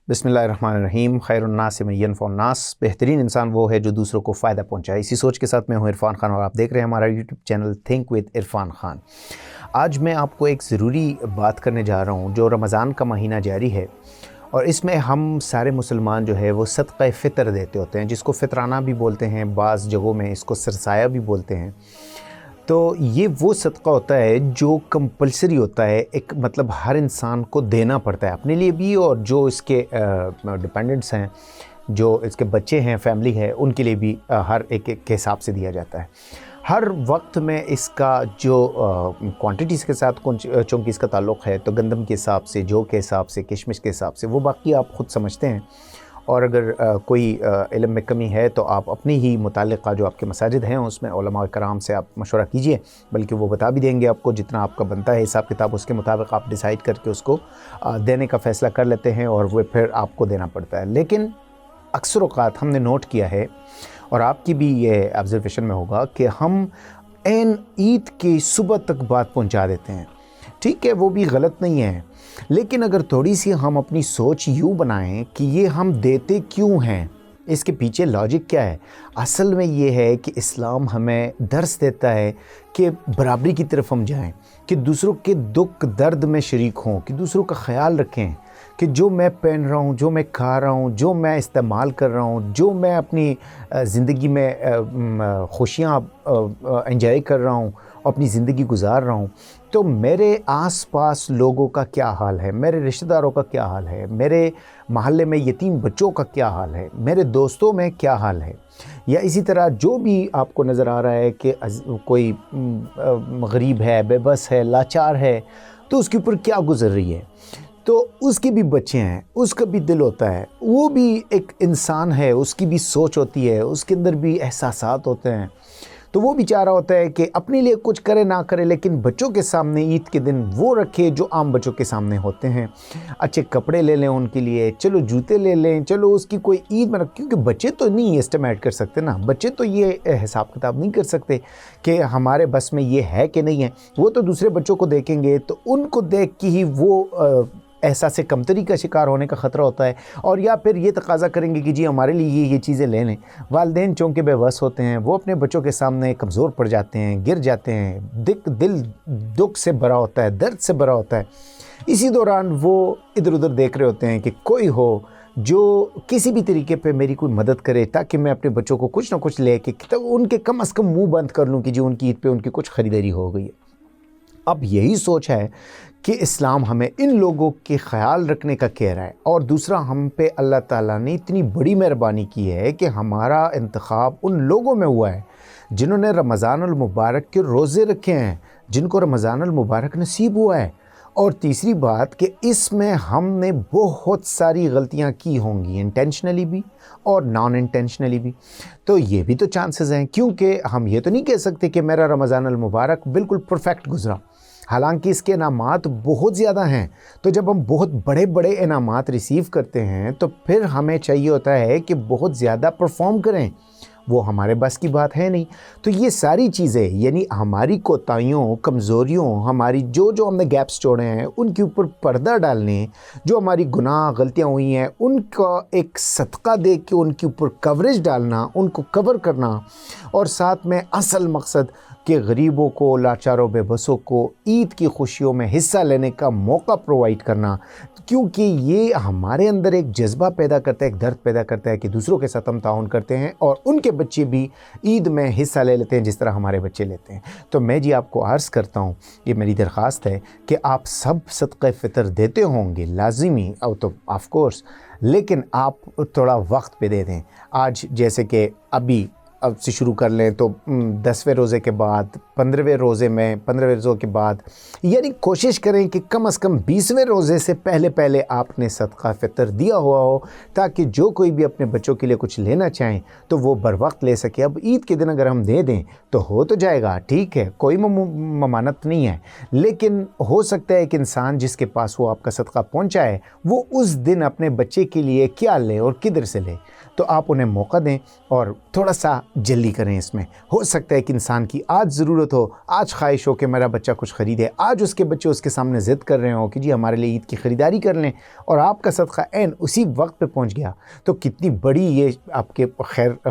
बिस्मिल्लाहिर्रहमानिर्रहीम। खैरुन्नास मन यनफ़उन्नास। बेहतरीन इंसान वो है जो दूसरों को फ़ायदा पहुंचाए। इसी सोच के साथ मैं हूं इरफान खान और आप देख रहे हैं हमारा YouTube channel think with Irfan Khan. आज मैं आपको एक ज़रूरी बात करने जा रहा हूं। जो रमज़ान का महीना जारी है और इसमें हम सारे मुसलमान जो है वो सदक़ा फ़ितर देते होते हैं, जिसको फ़ितराना भी बोलते हैं, बाज़ जगहों में इसको सरसाया भी बोलते हैं। तो ये वो सदका होता है जो कंपलसरी होता है, एक मतलब हर इंसान को देना पड़ता है, अपने लिए भी और जो इसके डिपेंडेंट्स हैं, जो इसके बच्चे हैं, फैमिली है, उनके लिए भी हर एक के हिसाब से दिया जाता है। हर वक्त में इसका जो क्वांटिटीज़ के साथ चूँकि इसका ताल्लुक़ है, तो गंदम के हिसाब से, जौ के हिसाब से, किशमिश के हिसाब से, वो बाकी आप ख़ुद समझते हैं। और अगर कोई इल्म में कमी है तो आप अपनी ही मुतालिका जो आपके मसाजिद हैं उसमें उलमा कराम से आप मशवरा कीजिए, बल्कि वो बता भी देंगे आपको। जितना आपका बनता है हिसाब किताब, उसके मुताबिक आप डिसाइड करके उसको देने का फ़ैसला कर लेते हैं और वो फिर आपको देना पड़ता है। लेकिन अक्सर औक़ात हमने नोट किया है, और आपकी भी ये ऑब्ज़र्वेशन में होगा, कि हम ऐन ईद की सुबह तक बात पहुँचा देते हैं। ठीक है, वो भी गलत नहीं है, लेकिन अगर थोड़ी सी हम अपनी सोच यूँ बनाएं कि ये हम देते क्यों हैं, इसके पीछे लॉजिक क्या है। असल में ये है कि इस्लाम हमें दर्स देता है कि बराबरी की तरफ हम जाएं, कि दूसरों के दुख दर्द में शरीक हों, कि दूसरों का ख्याल रखें, कि जो मैं पहन रहा हूँ, जो मैं खा रहा हूँ, जो मैं इस्तेमाल कर रहा हूँ, जो मैं अपनी ज़िंदगी में खुशियाँ एंजॉय कर रहा हूँ, अपनी ज़िंदगी गुजार रहा हूँ, तो मेरे आस-पास लोगों का क्या हाल है, मेरे रिश्तेदारों का क्या हाल है, मेरे महल्ले में यतीम बच्चों का क्या हाल है, मेरे दोस्तों में क्या हाल है। या इसी तरह जो भी आपको नज़र आ रहा है कि कोई गरीब है, बेबस है, लाचार है, तो उसके ऊपर क्या गुज़र रही है। तो उसके भी बच्चे हैं, उसका भी दिल होता है, वो भी एक इंसान है, उसकी भी सोच होती है, उसके अंदर भी एहसासात होते हैं। तो वो भी चाह रहा होता है कि अपने लिए कुछ करे ना करे, लेकिन बच्चों के सामने ईद के दिन वो रखे जो आम बच्चों के सामने होते हैं। अच्छे कपड़े ले लें उनके लिए, चलो जूते ले लें, चलो उसकी कोई ईद में, क्योंकि बच्चे तो नहीं एस्टिमेट कर सकते ना, बच्चे तो ये हिसाब किताब नहीं कर सकते कि हमारे बस में ये है कि नहीं है। वो तो दूसरे बच्चों को देखेंगे तो उनको देख के ही वो एहसास कमतरी का शिकार होने का ख़तरा होता है, और या फिर ये तकाज़ा करेंगे कि जी हमारे लिए ये चीज़ें ले लें। वालिदैन चूँकि बेबस होते हैं, वो अपने बच्चों के सामने कमज़ोर पड़ जाते हैं, गिर जाते हैं, दिल दुख से भरा होता है, दर्द से भरा होता है। इसी दौरान वो इधर उधर देख रहे होते हैं कि कोई हो जो किसी भी तरीके पे मेरी कोई मदद करे, ताकि मैं अपने बच्चों को कुछ ना कुछ ले के तो उनके कम अज़ कम मुँह बंद कर लूँ कि जी उनकी ईद पे उनकी कुछ ख़रीदारी हो गई है। अब यही सोच है कि इस्लाम हमें इन लोगों के ख़याल रखने का कह रहा है। और दूसरा, हम पे अल्लाह ताला ने इतनी बड़ी मेहरबानी की है कि हमारा इंतखाब उन लोगों में हुआ है जिन्होंने रमज़ानुल मुबारक के रोज़े रखे हैं, जिनको रमज़ानुल मुबारक नसीब हुआ है। और तीसरी बात कि इसमें हमने बहुत सारी गलतियां की होंगी, इंटेंशनली भी और नॉन इंटेंशनली भी। तो ये भी तो चांसेस हैं, क्योंकि हम ये तो नहीं कह सकते कि मेरा रमज़ानुल मुबारक बिल्कुल परफेक्ट गुज़रा। हालांकि इसके इनामात बहुत ज़्यादा हैं। तो जब हम बहुत बड़े बड़े इनामात रिसीव करते हैं तो फिर हमें चाहिए होता है कि बहुत ज़्यादा परफॉर्म करें, वो हमारे बस की बात है नहीं। तो ये सारी चीज़ें, यानी हमारी कोताहियों, कमज़ोरियों, हमारी जो हमने गैप्स छोड़े हैं, उनके ऊपर पर्दा डालने, जो हमारी गुनाह गलतियाँ हुई हैं उनका एक सदका दे के उनके ऊपर कवरेज डालना, उनको कवर करना, और साथ में असल मकसद कि गरीबों को, लाचारों, बेबसों को ईद की खुशियों में हिस्सा लेने का मौका प्रोवाइड करना। क्योंकि ये हमारे अंदर एक जज्बा पैदा करता है, एक दर्द पैदा करता है कि दूसरों के साथ हम ताउन करते हैं और उनके बच्चे भी ईद में हिस्सा ले लेते हैं जिस तरह हमारे बच्चे लेते हैं। तो मैं जी आपको अर्ज़ करता हूँ, ये मेरी दरख्वास्त है कि आप सब सदक़े फ़ितर देते होंगे लाज़िमी, और तो ऑफ़ कोर्स, लेकिन आप थोड़ा वक्त पे दे दें। आज जैसे कि अभी अब से शुरू कर लें तो 10वें रोज़े के बाद, 15वें रोज़े में, 15वें रोज़े के बाद, यानी कोशिश करें कि कम से कम 20वें रोज़े से पहले पहले आपने सदका फ़ितर दिया हुआ हो, ताकि जो कोई भी अपने बच्चों के लिए कुछ लेना चाहें तो वो बर वक्त ले सके। अब ईद के दिन अगर हम दे दें तो हो तो जाएगा, ठीक है, कोई ममानत नहीं है, लेकिन हो सकता है कि इंसान जिसके पास वो आपका सदका पहुँचाए वो उस दिन अपने बच्चे के लिए क्या ले और किधर से ले। تو آپ انہیں موقع دیں اور تھوڑا سا جلدی کریں اس میں. ہو سکتا ہے کہ انسان کی آج ضرورت ہو, آج خواہش ہو کہ میرا بچہ کچھ خریدے, آج اس کے بچے اس کے سامنے ضد کر رہے ہوں کہ جی ہمارے لیے عید کی خریداری کر لیں, اور آپ کا صدقہ عین اسی وقت پہ پہنچ گیا, تو کتنی بڑی یہ آپ کے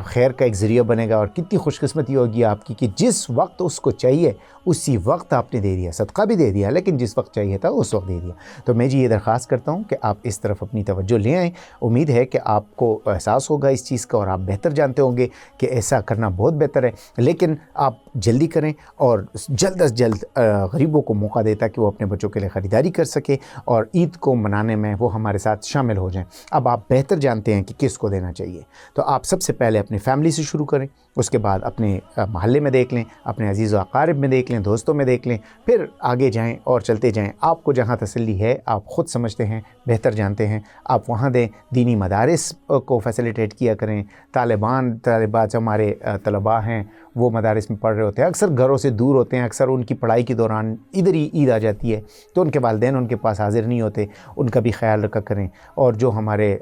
خیر کا ایک ذریعہ بنے گا, اور کتنی خوش قسمتی ہوگی آپ کی کہ جس وقت اس کو چاہیے اسی وقت آپ نے دے دیا, صدقہ بھی دے دیا لیکن جس وقت چاہیے تھا اس وقت دے دیا. تو میں جی یہ درخواست کرتا ہوں کہ آپ اس طرف اپنی توجہ لے آئیں. امید ہے کہ آپ کو احساس ہوگا اس چیز کا, اور آپ بہتر جانتے ہوں گے کہ ایسا کرنا بہت بہتر ہے, لیکن آپ جلدی کریں اور جلد از جلد غریبوں کو موقع دے تاکہ وہ اپنے بچوں کے لیے خریداری کر سکے اور عید کو منانے میں وہ ہمارے ساتھ شامل ہو جائیں. اب آپ بہتر جانتے ہیں کہ کس کو دینا چاہیے, تو آپ سب سے پہلے اپنی فیملی سے شروع کریں, اس کے بعد اپنے محلے میں دیکھ لیں, اپنے عزیز و اقارب میں دیکھ لیں, دوستوں میں دیکھ لیں, پھر آگے جائیں اور چلتے جائیں. آپ کو جہاں تسلی ہے آپ خود سمجھتے ہیں, بہتر جانتے ہیں, آپ وہاں دیں. دینی مدارس کو فیسیلیٹیٹ کیا کریں. طالبات ہمارے طلباء ہیں وہ مدارس میں پڑھ رہے ہوتے ہیں, اکثر گھروں سے دور ہوتے ہیں, اکثر ان کی پڑھائی کے دوران ادھر ہی عید آ جاتی ہے, تو ان کے والدین ان کے پاس حاضر نہیں ہوتے, ان کا بھی خیال رکھا کریں. اور جو ہمارے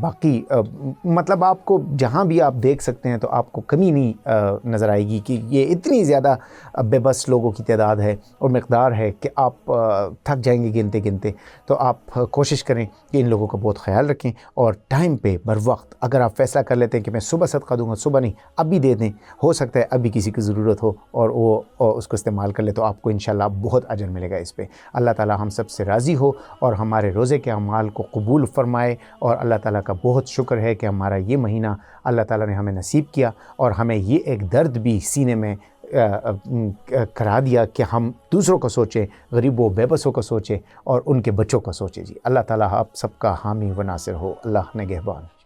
باقی مطلب آپ کو جہاں بھی آپ دیکھ سکتے ہیں تو آپ کو کمی نہیں نظر آئے گی کہ یہ اتنی زیادہ بے بس لوگوں کی تعداد ہے اور مقدار ہے کہ آپ تھک جائیں گے گنتے گنتے. تو آپ کوشش کریں کہ ان لوگوں کا بہت خیال رکھیں, اور ٹائم پہ بر وقت اگر آپ فیصلہ کر لیتے ہیں کہ میں صبح صدقہ دوں گا, صبح نہیں ابھی دے دیں, ہو سکتا ہے ابھی کسی کی ضرورت ہو اور وہ اس کو استعمال کر لے, تو آپ کو انشاءاللہ بہت اجر ملے گا اس پہ. اللہ تعالی ہم سب سے راضی ہو اور ہمارے روزے کے اعمال کو قبول فرمائے, اور اللہ تعالیٰ کا بہت شکر ہے کہ ہمارا یہ مہینہ اللہ تعالیٰ نے ہمیں نصیب کیا, اور ہمیں یہ ایک درد بھی سینے میں کرا دیا کہ ہم دوسروں کو سوچیں, غریبوں بے بسوں کو سوچیں اور ان کے بچوں کو سوچیں. جی اللہ تعالیٰ آپ سب کا حامی و ناصر ہو. اللہ نگہبان.